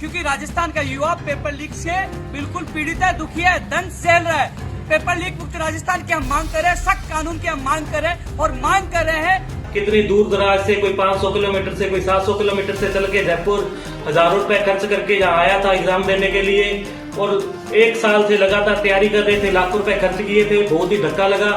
क्योंकि राजस्थान का युवा पेपर लीक से बिल्कुल पीड़ित है, दुखी है, दंड झेल रहा है। पेपर लीक मुक्त राजस्थान की हम मांग कर रहे हैं, सख्त कानून की हम मांग कर रहे हैं और मांग कर रहे हैं। कितनी दूर दराज से, कोई 500 किलोमीटर से, कोई 700 किलोमीटर से चल के जयपुर हजारों रुपए खर्च करके यहाँ आया था एग्जाम देने के लिए और 1 साल से लगातार तैयारी कर रहे थे, लाखों रुपए खर्च किए थे। बहुत ही धक्का लगा।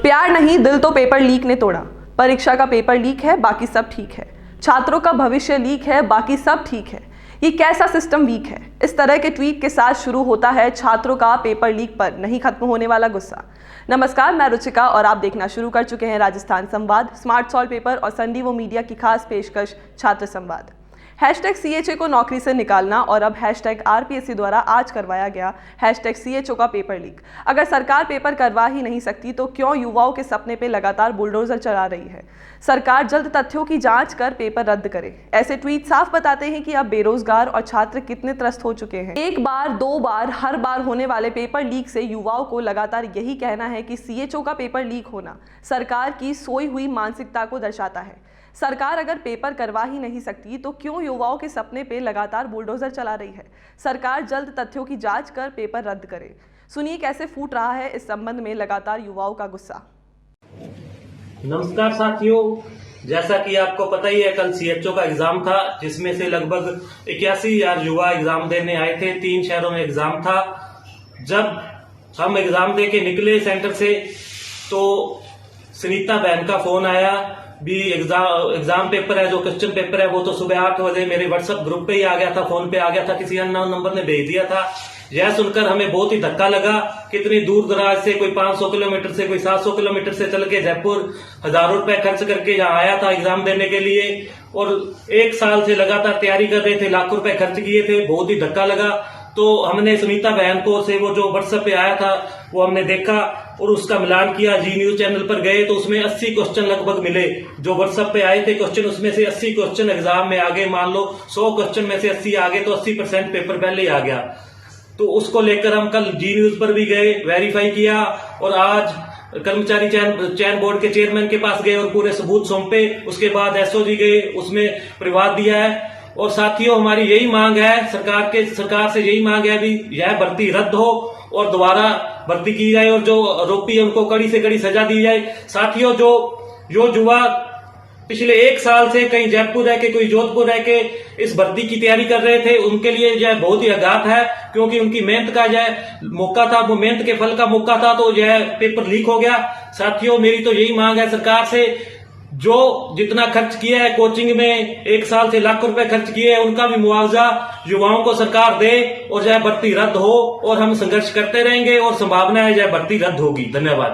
प्यार नहीं, दिल तो पेपर लीक ने तोड़ा। परीक्षा का पेपर लीक है, बाकी सब ठीक है। छात्रों का भविष्य लीक है, बाकी सब ठीक है। ये कैसा सिस्टम वीक है? इस तरह के ट्वीट के साथ शुरू होता है छात्रों का पेपर लीक पर नहीं खत्म होने वाला गुस्सा। नमस्कार, मैं रुचिका और आप देखना शुरू कर चुके हैं राजस्थान संवाद, स्मार्ट सॉल्व पेपर और संडीवो मीडिया की खास पेशकश छात्र संवाद। #CHA को नौकरी से निकालना और अब #RPSC द्वारा आज करवाया गया #CHO का पेपर लीक। अगर सरकार पेपर करवा ही नहीं सकती तो क्यों युवाओं के सपने पे लगातार बुलडोजर चला रही है? सरकार जल्द तथ्यों की जांच कर पेपर रद्द करे। ऐसे ट्वीट साफ बताते हैं कि अब बेरोजगार और छात्र कितने त्रस्त हो चुके हैं। एक बार, 2 बार, हर बार होने वाले पेपर लीक से युवाओं को लगातार यही कहना है कि CHO का पेपर लीक होना सरकार की सोई हुई मानसिकता को दर्शाता है। सरकार अगर पेपर करवा ही नहीं सकती तो क्यों युवाओं के सपने पे लगातार बुलडोजर चला रही है? सरकार जल्द तथ्यों की जांच कर पेपर रद्द करे। सुनिए कैसे फूट रहा है इस संबंध में लगातार युवाओं का गुस्सा। नमस्कार साथियों, जैसा कि आपको पता ही है, कल CHO का एग्जाम था जिसमें से लगभग 81,000 युवा एग्जाम देने आए थे। 3 शहरों में एग्जाम था। जब हम एग्जाम दे के निकले सेंटर से तो सुनीता बहन का फोन आया भी एग्जाम पेपर है, जो क्वेश्चन पेपर है वो तो सुबह 8 बजे मेरे व्हाट्सएप ग्रुप पे ही आ गया था, फोन पे आ गया था, किसी अननोन नंबर ने भेज दिया था। यह सुनकर हमें बहुत ही धक्का लगा। कितनी दूर दराज से, कोई 500 किलोमीटर से, कोई 700 किलोमीटर से चल के जयपुर हजारों रुपए खर्च करके यहाँ आया था एग्जाम देने के लिए और 1 साल से लगातार तैयारी कर रहे थे, लाखों रुपए खर्च किए थे। बहुत ही धक्का लगा। तो हमने सुनीता बहन को से वो जो व्हाट्सएप पे आया था वो हमने देखा और उसका मिलान किया। जी न्यूज चैनल पर गए तो उसमें 80 क्वेश्चन लगभग मिले जो व्हाट्सएप पे आए थे क्वेश्चन। उसमें से 80 क्वेश्चन एग्जाम में आ गए। मान लो 100 क्वेश्चन में से 80 आ गए तो 80% पेपर पहले ही आ गया। तो उसको लेकर हम कल जी न्यूज पर भी गए, वेरीफाई किया और आज कर्मचारी चयन बोर्ड के चेयरमैन के पास गए और पूरे सबूत सौंपे। उसके बाद SOG गए, उसमें परिवाद दिया है। और साथियों, हमारी यही मांग है, सरकार से यही मांग है भी यह भर्ती रद्द हो और दोबारा भर्ती की जाए और जो आरोपी है उनको कड़ी से कड़ी सजा दी जाए। साथियों, जो युवा पिछले 1 साल से कहीं जयपुर रह के, कोई जोधपुर रह के इस भर्ती की तैयारी कर रहे थे, उनके लिए यह बहुत ही आघात है क्योंकि उनकी मेहनत का यह मौका था, वो मेहनत के फल का मौका था, तो यह पेपर लीक हो गया। साथियों, मेरी तो यही मांग है सरकार से, जो जितना खर्च किया है कोचिंग में, 1 साल से लाखों रुपए खर्च किए हैं, उनका भी मुआवजा युवाओं को सरकार दे और यह भर्ती रद्द हो और हम संघर्ष करते रहेंगे और संभावना है यह भर्ती रद्द होगी। धन्यवाद।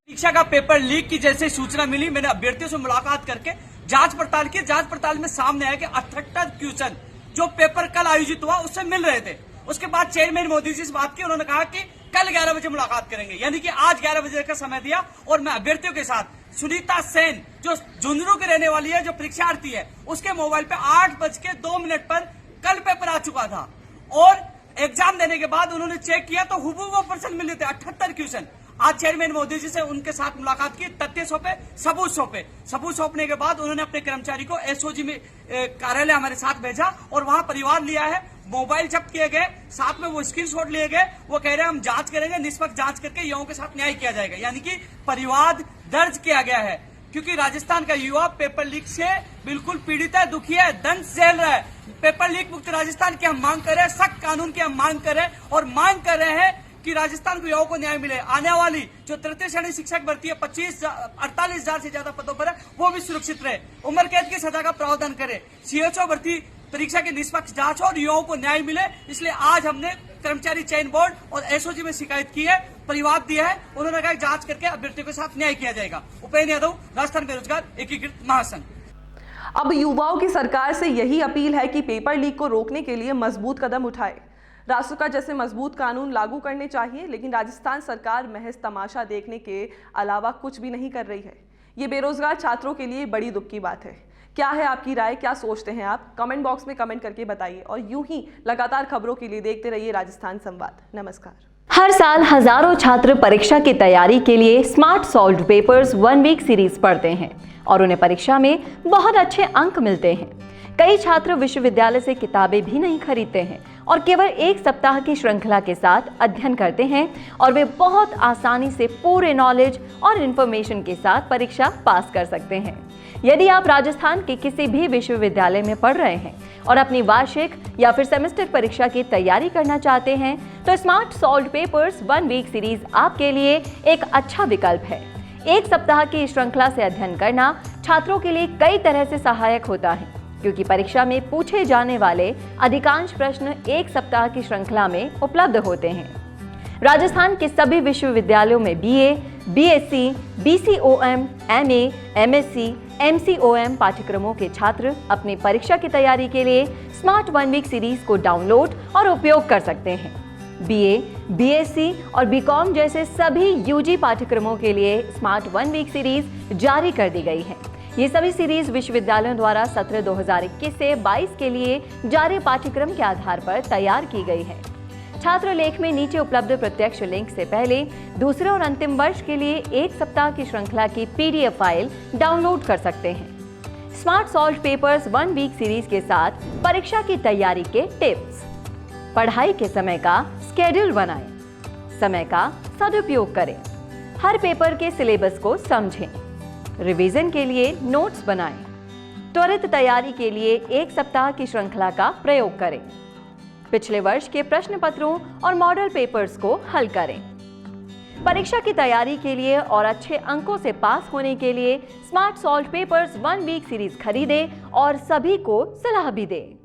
परीक्षा का पेपर लीक की जैसे सूचना मिली, मैंने अभ्यर्थियों से मुलाकात करके जांच पड़ताल की। जांच पड़ताल में सामने आया कि 78 क्वेश्चन जो पेपर कल आयोजित हुआ उससे मिल रहे थे। उसके बाद चेयरमैन मोदी जी से बात की, उन्होंने कहा कि कल 11 बजे मुलाकात करेंगे, यानी कि आज 11 बजे का समय दिया। और मैं अभ्यर्थियों के साथ सुनीता सेन जो झुंझुनू की रहने वाली है, जो परीक्षार्थी है, उसके मोबाइल पे 8:02 पर कल पेपर आ चुका था और एग्जाम देने के बाद उन्होंने चेक किया तो हुबहू प्रश्न मिले थे, 78 क्वेश्चन। आज चेयरमैन मोदी जी से उनके साथ मुलाकात की, तथ्य सौंपे, सबूत सौंपे। सबूत सौंपने के बाद उन्होंने अपने कर्मचारी को SOG में कार्यालय हमारे साथ भेजा और वहां परिवार लिया है, मोबाइल जब्त किए गए, साथ में वो स्क्रीनशॉट लिए गए। वो कह रहे हैं हम जांच करेंगे, निष्पक्ष जांच करके युवाओं के साथ न्याय किया जाएगा, यानी कि परिवाद दर्ज किया गया है। क्योंकि राजस्थान का युवा पेपर लीक से बिल्कुल पीड़ित है, दुखी है, दंड झेल रहा है। पेपर लीक मुक्त राजस्थान की हम मांग कर रहे हैं, सख्त कानून की हम मांग कर रहे हैं और मांग कर रहे हैं कि राजस्थान के युवाओं को न्याय मिले। आने वाली जो तृतीय श्रेणी शिक्षक भर्ती है, 48,000 से ज्यादा पदों पर है, वो भी सुरक्षित रहे। उम्र कैद की सजा का प्रावधान करे। CHO भर्ती परीक्षा की निष्पक्ष जांच हो और युवाओं को न्याय मिले। इसलिए आज हमने कर्मचारी चयन बोर्ड और SOG में शिकायत की है, परिवाद दिया है। उन्होंने कहा जांच करके अभ्यर्थियों के साथ न्याय किया जाएगा। उपेन्द्र यादव, राजस्थान बेरोजगार एकीकृत महासंघ। अब युवाओं की सरकार से यही अपील है कि पेपर लीक को रोकने के लिए मजबूत कदम उठाए। रासुका जैसे मजबूत कानून लागू करने चाहिए, लेकिन राजस्थान सरकार महज तमाशा देखने के अलावा कुछ भी नहीं कर रही है। ये बेरोजगार छात्रों के लिए बड़ी दुख की बात है। क्या है आपकी राय, क्या सोचते हैं आप? कमेंट बॉक्स में कमेंट करके बताइए और यूं ही लगातार खबरों के लिए देखते रहिए राजस्थान संवाद। नमस्कार। हर साल हजारों छात्र परीक्षा की तैयारी के लिए smart solved papers 1 week series पढ़ते हैं और उन्हें परीक्षा में बहुत अच्छे अंक मिलते हैं। कई छात्र विश्वविद्यालय से किताबें भी नहीं खरीदते हैं और केवल 1 सप्ताह की श्रृंखला के साथ अध्ययन करते हैं और वे बहुत आसानी से पूरे नॉलेज और इंफॉर्मेशन के साथ परीक्षा पास कर सकते हैं। यदि आप राजस्थान के किसी भी विश्वविद्यालय में पढ़ रहे हैं और अपनी वार्षिक या फिर सेमेस्टर परीक्षा की तैयारी करना चाहते हैं तो smart solved papers 1 week series आपके लिए एक अच्छा विकल्प है। 1 सप्ताह की श्रृंखला से अध्ययन करना छात्रों के लिए कई तरह से सहायक होता है, क्योंकि परीक्षा में पूछे जाने वाले अधिकांश प्रश्न 1 सप्ताह की श्रृंखला में उपलब्ध होते हैं। राजस्थान के सभी विश्वविद्यालयों में BA, BSc, BCOM, MA, MSc, MCOM पाठ्यक्रमों के छात्र अपनी परीक्षा की तैयारी के लिए स्मार्ट 1 वीक सीरीज को डाउनलोड और उपयोग कर सकते हैं। BA, BSc और BCom जैसे सभी UG पाठ्यक्रमों के लिए स्मार्ट 1 वीक सीरीज जारी कर दी गई है। ये सभी सीरीज विश्वविद्यालयों द्वारा सत्र 2021 से 22 के लिए जारी पाठ्यक्रम के आधार पर तैयार की गई है। छात्र लेख में नीचे उपलब्ध प्रत्यक्ष लिंक से पहले दूसरे और अंतिम वर्ष के लिए 1 सप्ताह की श्रृंखला की PDF फाइल डाउनलोड कर सकते हैं। Smart solved papers 1 week series के साथ परीक्षा की तैयारी के टिप्स। पढ़ाई के समय का स्केड्यूल बनाएं, समय का सदुपयोग करें, हर पेपर के सिलेबस को समझें, रिवीजन के लिए नोट्स बनाएं, त्वरित तैयारी के लिए 1 सप्ताह की श्रृंखला का प्रयोग करें, पिछले वर्ष के प्रश्न पत्रों और मॉडल पेपर्स को हल करें। परीक्षा की तैयारी के लिए और अच्छे अंकों से पास होने के लिए smart solved papers 1 week series खरीदें और सभी को सलाह भी दें।